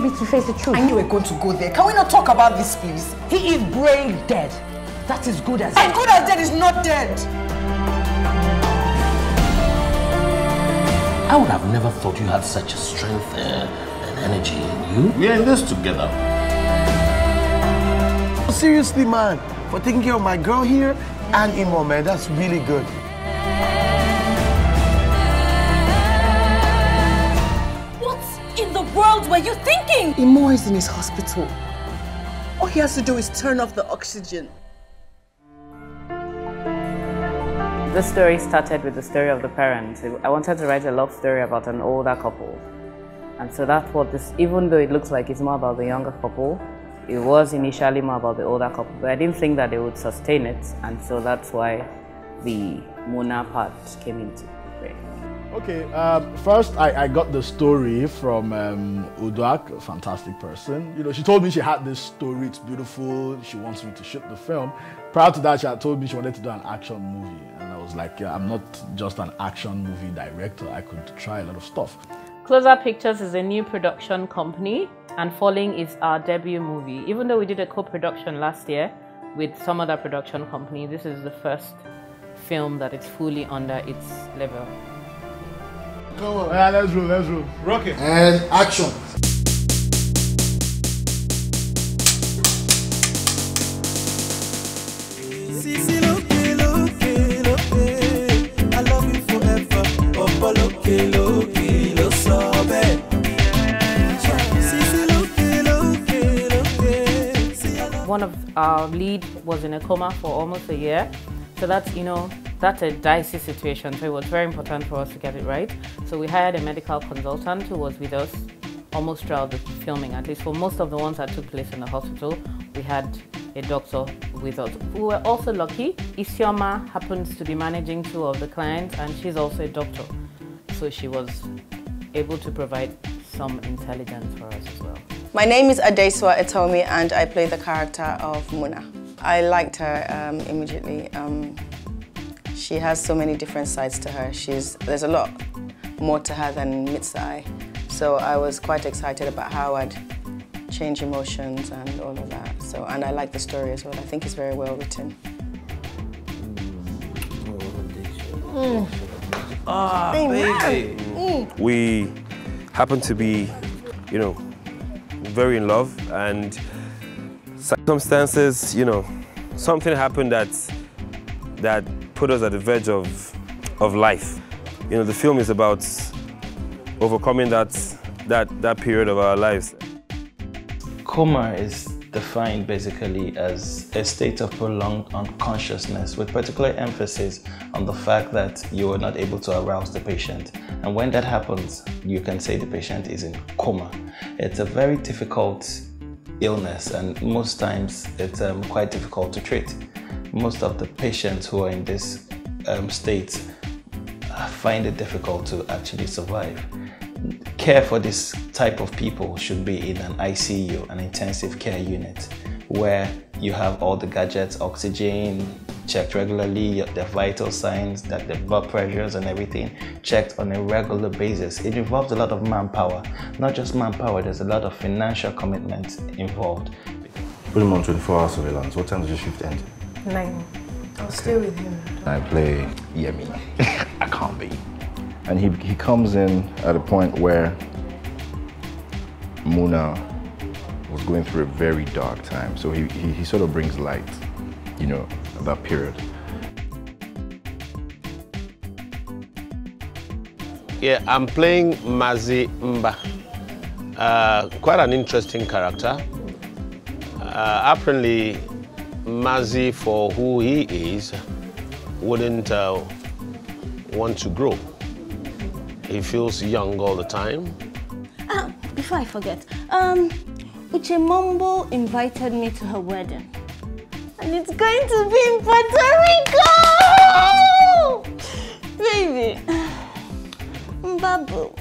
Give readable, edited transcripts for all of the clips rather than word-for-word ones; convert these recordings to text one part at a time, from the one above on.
baby to face the truth. I knew we were going to go there. Can we not talk about this, please? He is brain dead. That is good as dead. And good as dead is not dead. I would have never thought you had such a strength and energy in you. We are in this together. Seriously, man, for taking care of my girl here and Imo, man, that's really good. What in the world were you thinking? Imo is in his hospital. All he has to do is turn off the oxygen. This story started with the story of the parents. I wanted to write a love story about an older couple. And so that's what this, even though it looks like it's more about the younger couple, it was initially more about the older couple, but I didn't think that they would sustain it, and so that's why the Muna part came into play. Okay, first I got the story from Uduak, a fantastic person. You know, she told me she had this story, it's beautiful, she wants me to shoot the film. Prior to that, she had told me she wanted to do an action movie, and I was like, yeah, I'm not just an action movie director, I could try a lot of stuff. Closer Pictures is a new production company, and Falling is our debut movie. Even though we did a co-production last year with some other production company, this is the first film that is fully under its level. Come on, yeah, let's roll. Rock it. And action. I love you forever. One of our lead was in a coma for almost a year. So that's, you know, that's a dicey situation. So it was very important for us to get it right. So we hired a medical consultant who was with us almost throughout the filming. At least for most of the ones that took place in the hospital, we had a doctor with us. We were also lucky. Isioma happens to be managing two of the clients, and she's also a doctor. So she was able to provide some intelligence for us as well. My name is Adeswa Etomi, and I play the character of Muna. I liked her immediately. She has so many different sides to her. There's a lot more to her than meets the eye. So I was quite excited about how I'd change emotions and all of that. So, and I like the story as well. I think it's very well written. Ah, baby. We happen to be, you know, very in love, and circumstances, you know, something happened that put us at the verge of life. You know, the film is about overcoming that period of our lives. Coma is defined basically as a state of prolonged unconsciousness with particular emphasis on the fact that you are not able to arouse the patient. And when that happens, you can say the patient is in coma. It's a very difficult illness, and most times it's quite difficult to treat. Most of the patients who are in this state find it difficult to actually survive. Care for this type of people should be in an ICU, an intensive care unit, where you have all the gadgets, oxygen, checked regularly, the vital signs, that the blood pressures and everything checked on a regular basis. It involves a lot of manpower. Not just manpower, there's a lot of financial commitment involved. Put him on 24-hour surveillance. What time does your shift end? 9. I'll stay with him. I play Yemi. I can't be. And he comes in at a point where Muna was going through a very dark time. So he sort of brings light, you know, at that period. Yeah, I'm playing Mazi Mba. Quite an interesting character. Apparently, Mazi, for who he is, wouldn't want to grow. He feels young all the time. Before I forget, Uche Mombo invited me to her wedding. And it's going to be in Puerto Rico! Baby. Babu,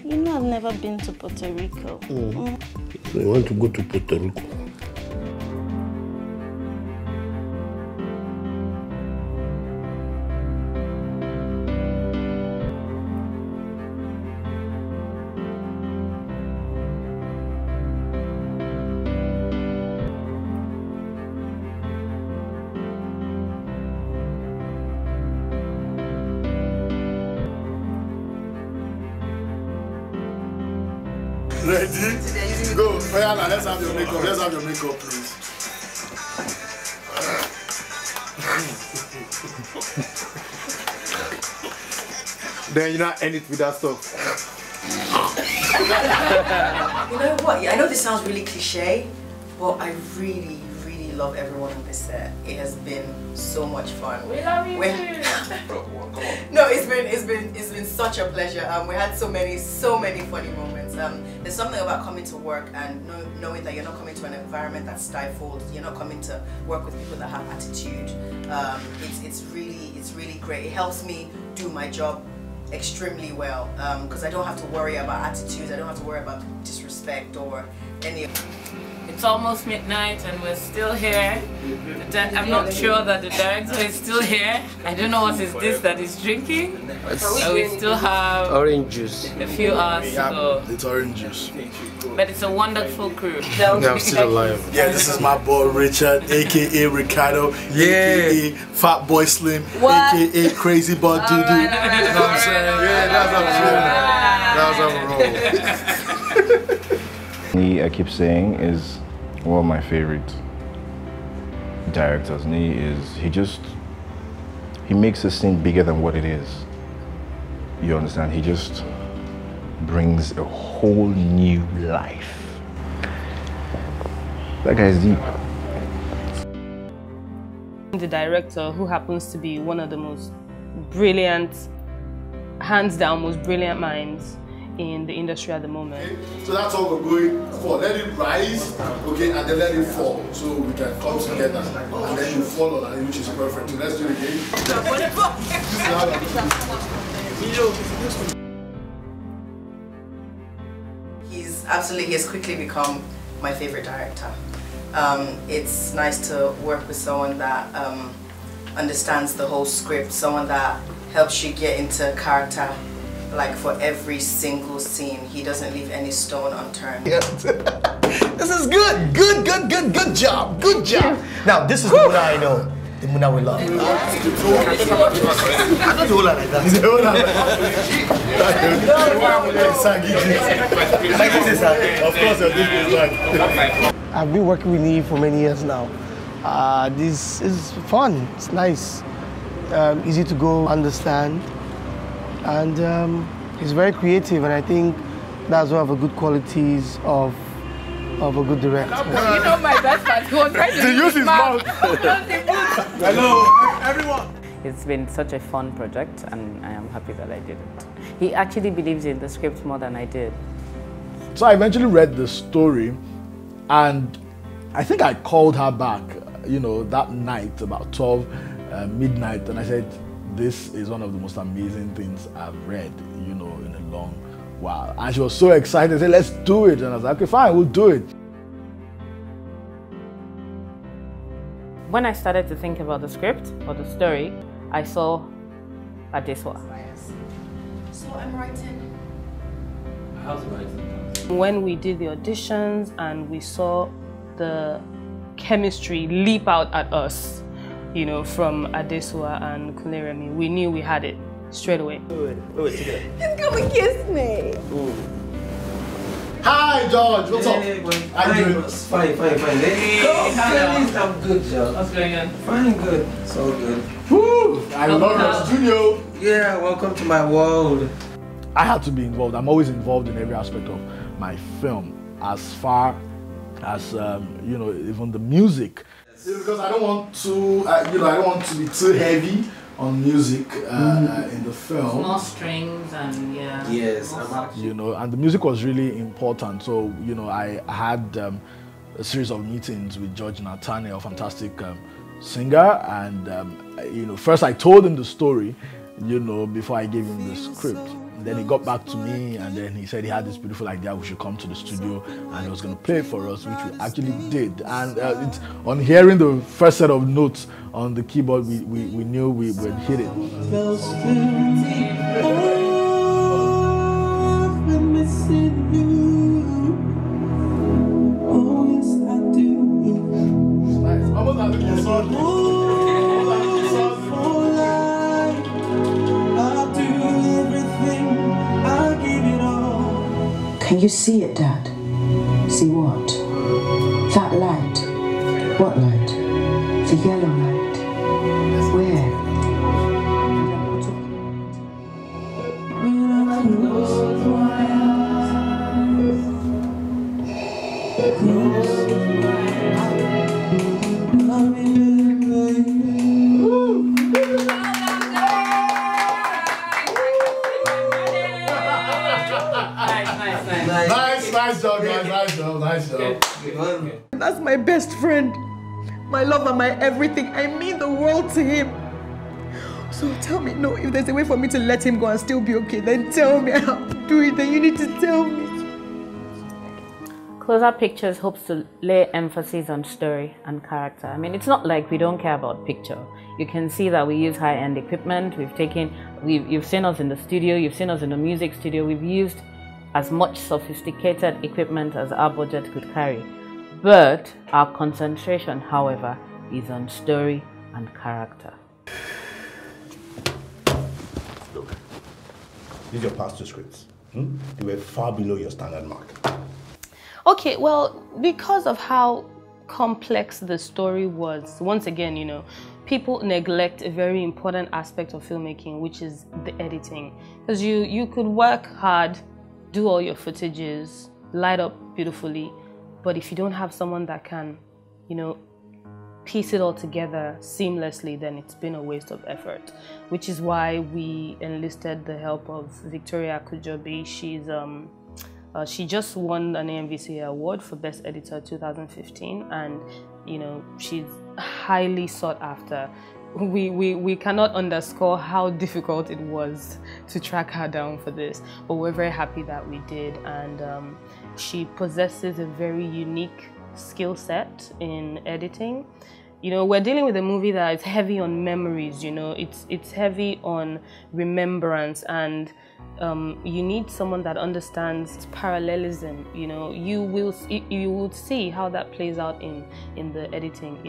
you know I've never been to Puerto Rico. So you want to go to Puerto Rico? Ready? Go. Rihanna, let's have your makeup. Let's have your makeup, please. Then you not end it with that stuff. You know what? I know this sounds really cliche, but I really love everyone on this set. It has been so much fun. We love you too. No, it's been such a pleasure. We had so many funny moments. There's something about coming to work and knowing that you're not coming to an environment that's stifled. You're not coming to work with people that have attitude. It's really great. It helps me do my job extremely well because I don't have to worry about attitudes. I don't have to worry about disrespect or any of. It's almost midnight and we're still here. I'm not sure that the director is still here. I don't know what is this that he's drinking. So we still have orange juice. A few hours to go. It's orange juice. But it's a wonderful crew. I'm still alive. Yeah, this is my boy Richard, aka Ricardo, aka Fat Boy Slim, aka Crazy Boy Dudu. You know what I'm saying? Yeah, that's what I'm saying. Nee, I keep saying, is one of my favorite directors. Nee he makes a scene bigger than what it is. You understand? He just brings a whole new life. That guy is deep. The director, who happens to be one of the most brilliant, hands down most brilliant minds in the industry at the moment. So that's all we're going for. Let it rise, okay, and then let it fall. So we can come together. And then you fall on it, which is perfect. So let's do it again. He has quickly become my favorite director. It's nice to work with someone that understands the whole script, someone that helps you get into character. Like for every single scene, he doesn't leave any stone unturned. This is good. Good job. Good job. Now, this is the Muna I know. The Muna we love. I don't do like that. Of course, I've been working with Nee for many years now. This is fun. It's nice. Easy to go, understand. And he's very creative, and I think that's one of the good qualities of a good director. You know my best part, he was trying to use his mouth. Hello, everyone. It's been such a fun project and I am happy that I did it. He actually believes in the script more than I did. So I eventually read the story and I think I called her back, you know, that night about 12 midnight, and I said, this is one of the most amazing things I've read, you know, in a long while. And she was so excited, she said, let's do it. And I was like, okay, fine, we'll do it. When I started to think about the script or the story, I saw Adeswa. So I'm writing. How's it writing? When we did the auditions and we saw the chemistry leap out at us, you know, from Adeswa and Kuleremi, we knew we had it straight away. He's gonna kiss me. Hi, George. What's up? Fine. Hey, I'm good, George. What's going on? Fine, good. It's all good. Woo! I love your studio. Yeah, welcome to my world. I had to be involved. I'm always involved in every aspect of my film, as far as you know, even the music. Because I don't want to, you know, I don't want to be too heavy on music in the film. More strings and yeah. Yes, you know, and the music was really important. So, you know, I had a series of meetings with George Natane, a fantastic singer, and you know, first I told him the story, you know, before I gave him the script. And then he got back to me, and then he said he had this beautiful idea we should come to the studio and he was going to play it for us, which we actually did. And it's, on hearing the first set of notes on the keyboard, we knew we would hit it. Can Can you see it, Dad? See what? That light. What light? The yellow light. Where? Nice job, guys. Nice job. That's my best friend. My lover, my everything. I mean the world to him. So tell me, no, if there's a way for me to let him go and still be okay, then tell me how to do it. Then you need to tell me. Closer Pictures hopes to lay emphasis on story and character. I mean, it's not like we don't care about picture. You can see that we use high-end equipment. You've seen us in the studio, you've seen us in the music studio. We've used as much sophisticated equipment as our budget could carry. But our concentration, however, is on story and character. Look, these are your past two scripts. You were far below your standard mark. Okay, well, because of how complex the story was, once again, you know, people neglect a very important aspect of filmmaking, which is the editing. Because you could work hard, do all your footages, light up beautifully, but if you don't have someone that can, you know, piece it all together seamlessly, then it's been a waste of effort. Which is why we enlisted the help of Victoria Kujobi. She just won an AMVCA award for Best Editor 2015, and you know, she's highly sought after. We cannot underscore how difficult it was to track her down for this, but we're very happy that we did, and she possesses a very unique skill set in editing. You know, we're dealing with a movie that is heavy on memories, you know, it's heavy on remembrance, and you need someone that understands parallelism. You know, you will see how that plays out in the editing.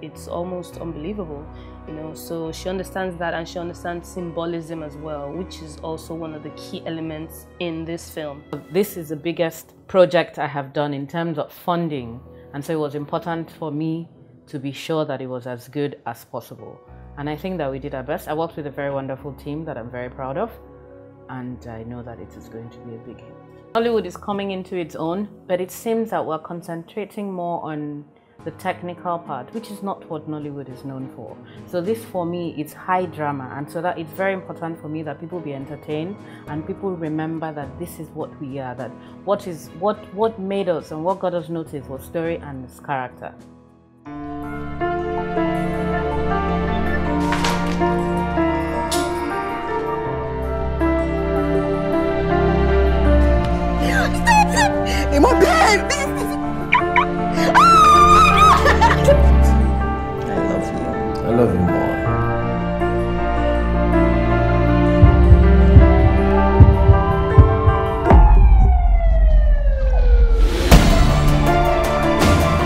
It's almost unbelievable, you know. So she understands that, and she understands symbolism as well, which is also one of the key elements in this film. This is the biggest project I have done in terms of funding, and so it was important for me to be sure that it was as good as possible. And I think that we did our best. I worked with a very wonderful team that I'm very proud of, and I know that it is going to be a big hit. Nollywood is coming into its own, but it seems that we're concentrating more on the technical part, which is not what Nollywood is known for. So this, for me, is high drama, and so that it's very important for me that people be entertained and people remember that this is what we are, that what made us and what got us noticed was story and its character. In my bed! I love you more.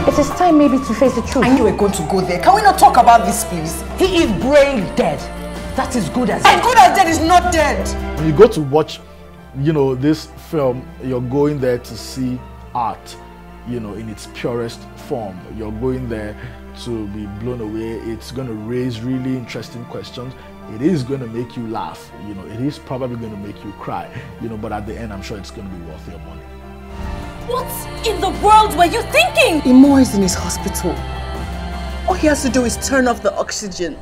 It is time maybe to face the truth. I knew we were going to go there. Can we not talk about this, please? He is brain dead. That is good as dead. As good as dead is not dead. When you go to watch, you know, this film, you're going there to see art, you know, in its purest form. You're going there to be blown away. It's going to raise really interesting questions. It is going to make you laugh, you know, it is probably going to make you cry, you know, but at the end, I'm sure it's going to be worth your money. What in the world were you thinking? Imo is in his hospital. All he has to do is turn off the oxygen.